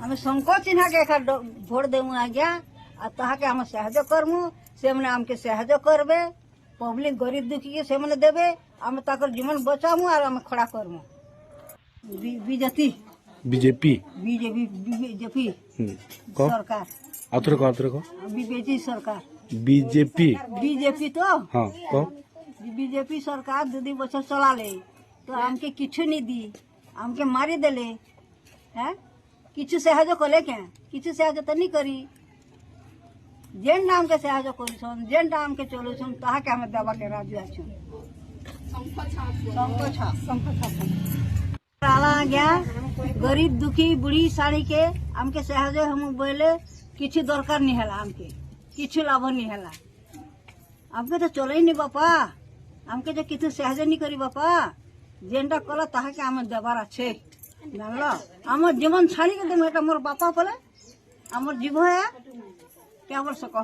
आम शंकर चिन्हा के एका भोट देमु आज्ञा आ ताहाके आम साहाय्य करमु से मने आमके साहाय्य करबे पब्लिक गरीब दुखी के से मने देबे आम ताकर जीवन बचामु और आम खड़ा करमु बीजेपी बीजेपी बीजेपी बीजेपी को सरकार आतरे को बीजेपी सरकार बीजेपी बीजेपी तो हाँ को बीजेपी सरकार 2 बছর चलाले तो आमके किछु नहीं दी आमके मारी देले हैं किछु साहाय्य कले क्या किछु साहाय्य तो नहीं करी जेन नाम के साहाय्य करूछन जेन नाम के चलूछन ताहा के हमें देवा के राजी आछन गया गरीब दुखी बुढ़ी साड़ी के आमके साहाय्य हम बोले किछु दरकार नहीं है आमके किछु लाभ नहीं है आमके तो चले नहीं बापा आमके जो किछु साहाय्य नहीं करी बापा जेनटा कल ताहा के आम देवार अच्छे जानल आम जीवन छाड़ी के देम मोर बापा बोले आम जीव है क्या बोल सक